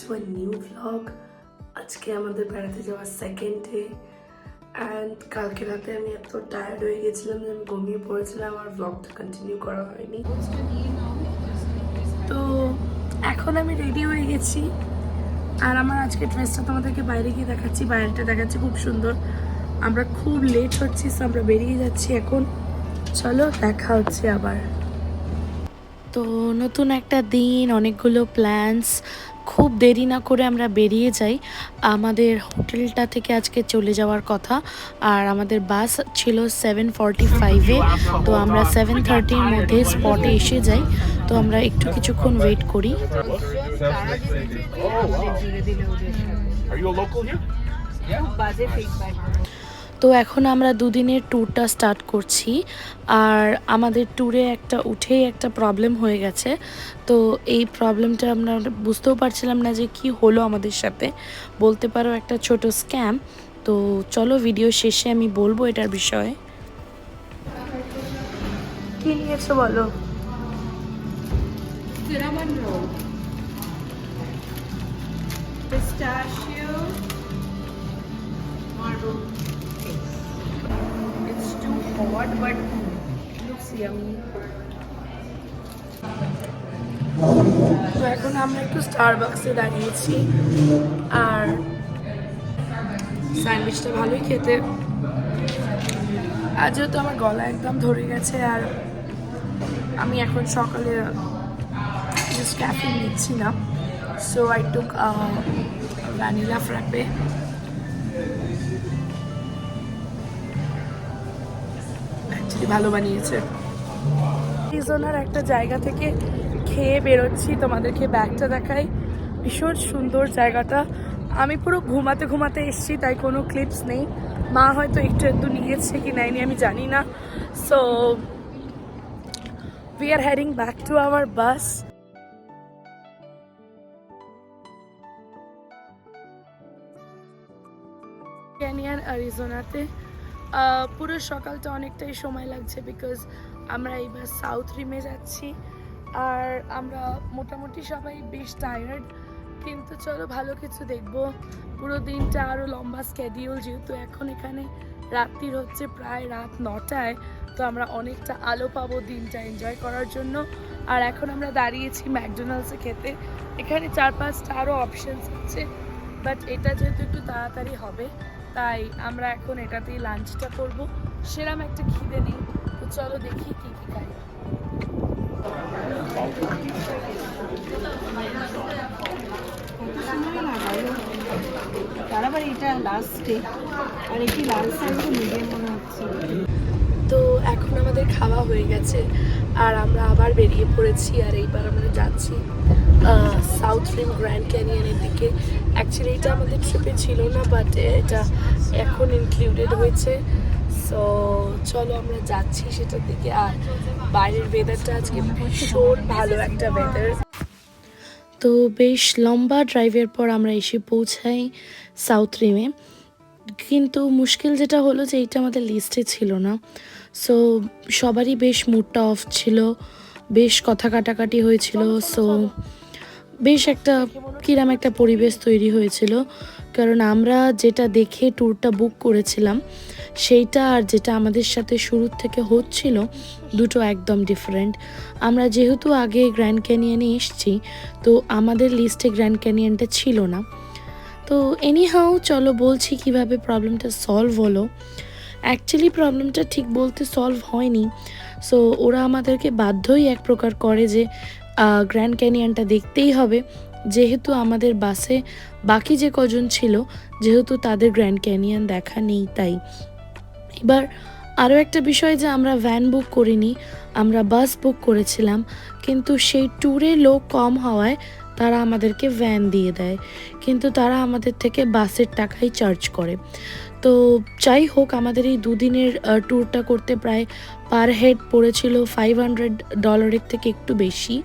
To a new vlog. আজকে আমাদের বেড়াতে যাওয়ার সেকেন্ড ডে অ্যান্ড কালকে রাতে আমি এত টায়ার্ড হয়ে গেছিলাম যে আমি ঘুমিয়ে পড়েছিলাম, আর ভ্লগটা কন্টিনিউ করা হয়নি। তো এখন আমি রেডি হয়ে গেছি আর আমার আজকে ড্রেসটা তোমাদেরকে বাইরে গিয়ে দেখাচ্ছি। বাইরেটা দেখাচ্ছি খুব সুন্দর। আমরা খুব লেট হচ্ছি, সো আমরা বেরিয়ে যাচ্ছি এখন। চলো দেখা হচ্ছে আবার। তো নতুন একটা দিন, অনেকগুলো প্ল্যানস, খুব দেরি না করে আমরা বেরিয়ে যাই। আমাদের হোটেলটা থেকে আজকে চলে যাওয়ার কথা, আর আমাদের বাস ছিল 7:45-এ। তো আমরা 7:30-র মধ্যে স্পটে এসে যাই। তো আমরা একটু কিছুক্ষণ ওয়েট করি। Are you a local here? তো এখন আমরা দুদিনের ট্যুরটা স্টার্ট করছি, আর আমাদের ট্যুরে উঠেই একটা প্রবলেম হয়ে গেছে। তো এই প্রবলেমটা আমরা বুঝতেও পারছিলাম না যে কি হলো আমাদের সাথে, বলতে পারো একটা ছোট স্ক্যাম। তো চলো ভিডিও শেষে আমি বলবো এটার বিষয়ে। কি নিয়েছো বলো? Cinnamon roll, pistachio, marble cakes. It's too hot, but looks yummy. তো এখন আমরা একটু স্টারবাক্সে দাঁড়িয়েছি, আর স্যান্ডউইচটা ভালোই খেতে। আর যেহেতু আমার গলা একদম ধরে গেছে, আর আমি এখন সকালে ক্যাফে নিচ্ছি না, so I took vanilla frappé. Actually ভালো বানিয়েছে। অ্যারিজোনার একটা জায়গা থেকে খেয়ে বেরোচ্ছি, তোমাদেরকে ব্যাগটা দেখাই। ভীষণ সুন্দর জায়গাটা। আমি পুরো ঘুমাতে ঘুমাতে এসেছি, তাই কোনো ক্লিপস নেই। মা হয়তো একটু একটু নিয়েছে কি নেয়নি আমি জানি না। So we are heading back to our bus. Canyon অ্যারিজোনাতে পুরো সকালটা অনেকটাই সময় লাগছে, বিকজ আমরা এইবার সাউথ রিমে যাচ্ছি, আর আমরা মোটামুটি সবাই বেশ টায়ার্ড। কিন্তু চলো ভালো কিছু দেখবো। পুরো দিনটা আরও লম্বা স্কেডিউল, যেহেতু এখন এখানে রাত্রির হচ্ছে প্রায় রাত 9টায়। তো আমরা অনেকটা আলো পাবো দিনটা এনজয় করার জন্য। আর এখন আমরা দাঁড়িয়েছি ম্যাকডোনাল্ডসে খেতে। এখানে 4-5টা আরও অপশানস আছে, বাট এটা যেহেতু একটু তাড়াতাড়ি হবে, তাই আমরা এখন এটাতেই লাঞ্চটা করব। সেরকম একটা খিদে নেই, তো চলো দেখি কী কী খাই। তারপর এটা লাস্টে, আর এটি লাল সাইড মিডিয়াম মনে হচ্ছে। তো এখন আমাদের খাওয়া হয়ে গেছে, আর আমরা আবার বেরিয়ে পড়েছি, আর এইবার আমরা যাচ্ছি সাউথ রিম গ্র্যান্ড ক্যানিয়নের দিকে। অ্যাকচুয়ালি এটা আমাদের ট্রিপে ছিল না, বাট এটা এখন ইনক্লুডেড হয়েছে। সো চলো আমরা যাচ্ছি সেটার দিকে। আর বাইরের ওয়েদারটা আজকে ভীষণ ভালো একটা ওয়েদার। তো বেশ লম্বা ড্রাইভের পর আমরা এসে পৌঁছাই সাউথ রিমে। কিন্তু মুশকিল যেটা হলো যে এইটা আমাদের লিস্টে ছিল না। সো সবারই বেশ মুডটা অফ ছিল, বেশ কথা কাটাকাটি হয়েছিল। সো বেশ কিরম একটা পরিবেশ তৈরি হয়েছিল, কারণ আমরা যেটা দেখে ট্যুরটা বুক করেছিলাম সেইটা আর যেটা আমাদের সাথে শুরুর থেকে হচ্ছিল দুটো একদম ডিফারেন্ট। আমরা যেহেতু আগে গ্র্যান্ড ক্যানিয়নে এসেছি, তো আমাদের লিস্টে গ্র্যান্ড ক্যানিয়নটা ছিল না। তো এনিহাউ চলো বলছি কিভাবে প্রবলেমটা সলভ হলো। অ্যাকচুয়ালি প্রবলেমটা ঠিক বলতে সলভ হয়নি। সো ওরা আমাদেরকে বাধ্যই এক প্রকার করে যে গ্র্যান্ড ক্যানিয়নটা দেখতেই হবে, যেহেতু আমাদের বাসে বাকি যে কজন ছিল, যেহেতু তাদের গ্র্যান্ড ক্যানিয়ন দেখা নেই। তাই এবার আরও একটা বিষয় যে আমরা ভ্যান বুক করিনি, আমরা বাস বুক করেছিলাম। কিন্তু সেই ট্যুরে লোক কম হওয়ায় তারা আমাদেরকে ভ্যান দিয়ে দেয়, কিন্তু তারা আমাদের থেকে বাসের টাকাই চার্জ করে। তো যাই হোক, আমাদের এই দুদিনের ট্যুরটা করতে প্রায় পার হেড পড়েছিল $500 থেকে একটু বেশি।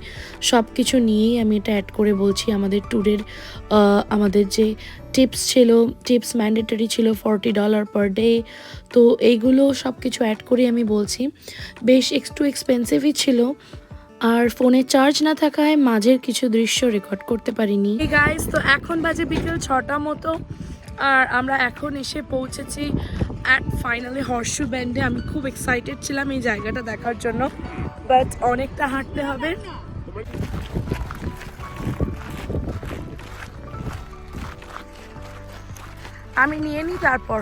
সব কিছু নিয়েই আমি এটা অ্যাড করে বলছি। আমাদের ট্যুরের আমাদের যে টিপস ম্যান্ডেটরি ছিল $40 পার ডে। তো এইগুলো সব কিছু অ্যাড করে আমি বলছি, বেশ একটু এক্সপেন্সিভই ছিল। আর ফোনে চার্জ না থাকায় মাঝের কিছু দৃশ্য রেকর্ড করতে পারিনি। গাইস, তো এখন বাজে বিকেল 6টা মতো, আর আমরা এখন এসে পৌঁছেছি ফাইনালি হর্সু ব্যান্ডে। আমি খুব এক্সাইটেড ছিলাম এই জায়গাটা দেখার জন্য, বাট অনেকটা হাঁটতে হবে। আমি নিয়ে নিই তারপর।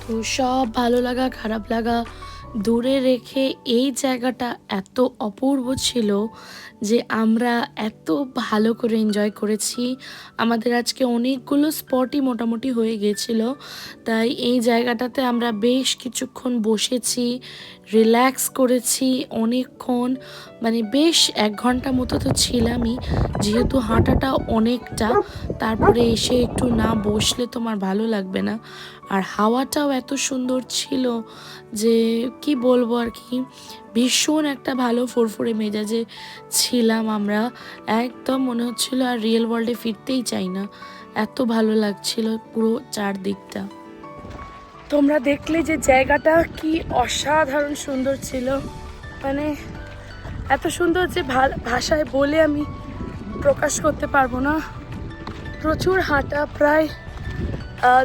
তো সব ভালো লাগা খারাপ লাগা দূরে রেখে এই জায়গাটা এত অপূর্ব ছিল যে আমরা এত ভালো করে এনজয় করেছি। আমাদের আজকে অনেকগুলো স্পটই মোটামুটি হয়ে গেছিল, তাই এই জায়গাটাতে আমরা বেশ কিছুক্ষণ বসেছি, রিল্যাক্স করেছি অনেকক্ষণ, মানে বেশ 1 ঘন্টা মতো তো ছিলামই, যেহেতু হাঁটাটা অনেকটা। তারপরে এসে একটু না বসলে তোমার ভালো লাগবে না। আর হাওয়াটাও এত সুন্দর ছিল যে কি বলবো আর কি, ভীষণ একটা ভালো ফুরফুরে মেজাজে ছিলাম আমরা। একদম মনে হচ্ছিল আর রিয়েল ওয়ার্ল্ডে ফিরতেই চাই না, এত ভালো লাগছিল পুরো চারদিকটা। তোমরা দেখলে যে জায়গাটা কি অসাধারণ সুন্দর ছিল, মানে এত সুন্দর যে ভাষায় বলে আমি প্রকাশ করতে পারবো না। প্রচুর হাঁটা, প্রায়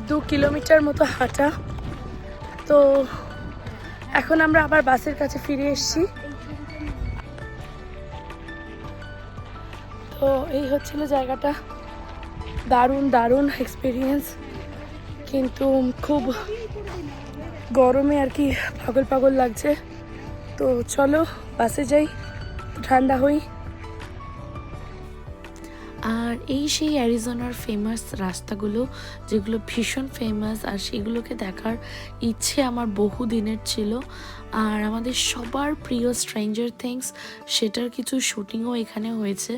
2 কিলোমিটার মতো হাঁটা। তো এখন আমরা আবার বাসের কাছে ফিরে এসেছি। তো এই হচ্ছিল জায়গাটা, দারুণ দারুণ এক্সপিরিয়েন্স, কিন্তু খুব গরমে আর কি পাগল পাগল লাগছে। তো চলো বাসে যাই, ঠান্ডা হই। আর এই সেই অ্যারিজোনার ফেমাস রাস্তাগুলো, যেগুলো ভীষণ ফেমাস, আর সেগুলোকে দেখার ইচ্ছে আমার বহু দিনের ছিল। আর আমাদের সবার প্রিয় স্ট্রেঞ্জার থিংস, সেটার কিছু শুটিংও এখানে হয়েছে।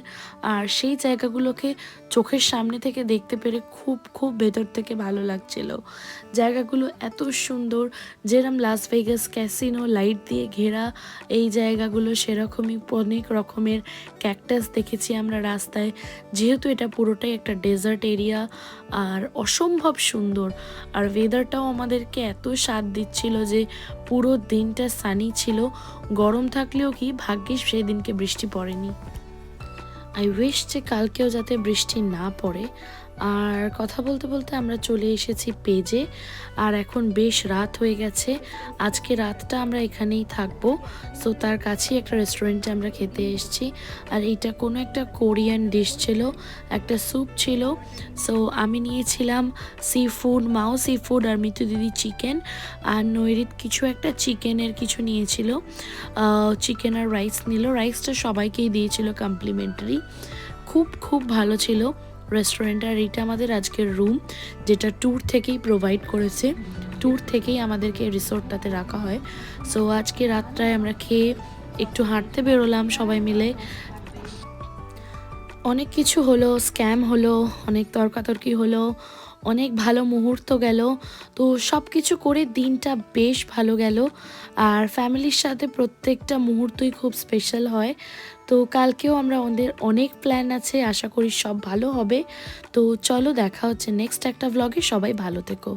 আর সেই জায়গাগুলোকে চোখের সামনে থেকে দেখতে পেরে খুব খুব ভেতর থেকে ভালো লাগছিল। জায়গাগুলো এত সুন্দর, যেরকম লাস ভেগাস ক্যাসিনো লাইট দিয়ে ঘেরা এই জায়গাগুলো, সেরকমই অনেক রকমের ক্যাকটাস দেখেছি আমরা রাস্তায়, যেহেতু এটা পুরোটাই একটা ডেজার্ট এরিয়া। আর অসম্ভব সুন্দর, আর ওয়েদারটাও আমাদেরকে এত স্বাদ দিচ্ছিল যে পুরো দিনটা সানি ছিল। গরম থাকলেও কি ভাগ্যিস সেদিনকে বৃষ্টি পড়েনি। আই উইশ যে কালকেও যাতে বৃষ্টি না পড়ে। আর কথা বলতে বলতে আমরা চলে এসেছি পেজে, আর এখন বেশ রাত হয়ে গেছে। আজকে রাতটা আমরা এখানেই থাকবো। সো তার কাছেই একটা রেস্টুরেন্টে আমরা খেতে এসেছি। আর এইটা কোনো একটা কোরিয়ান ডিশ ছিল, একটা স্যুপ ছিল। সো আমি নিয়েছিলাম সি ফুড, মাও সি ফুড, আর মিতু দিদি চিকেন, আর নৈরিত কিছু একটা চিকেনের কিছু নিয়েছিল, চিকেন আর রাইস নিল। রাইসটা সবাইকেই দিয়েছিল কমপ্লিমেন্টারি। খুব খুব ভালো ছিল রেস্টুরেন্ট। আর এটা আমাদের আজকের রুম, যেটা ট্যুর থেকেই প্রোভাইড করেছে, ট্যুর থেকেই আমাদেরকে রিসোর্টটাতে রাখা হয়। সো আজকে রাতটায় আমরা খেয়ে একটু হাঁটতে বেরোলাম সবাই মিলে। অনেক কিছু হলো, স্ক্যাম হলো, অনেক তর্কাতর্কি হলো, অনেক ভালো মুহূর্ত গেল। তো সব কিছু করে দিনটা বেশ ভালো গেল। আর ফ্যামিলির সাথে প্রত্যেকটা মুহূর্তই খুব স্পেশাল হয়। তো কালকেও আমরা আমাদের অনেক প্ল্যান আছে, আশা করি সব ভালো হবে। তো চলো দেখা হচ্ছে নেক্সট একটা ভ্লগে। সবাই ভালো থেকো।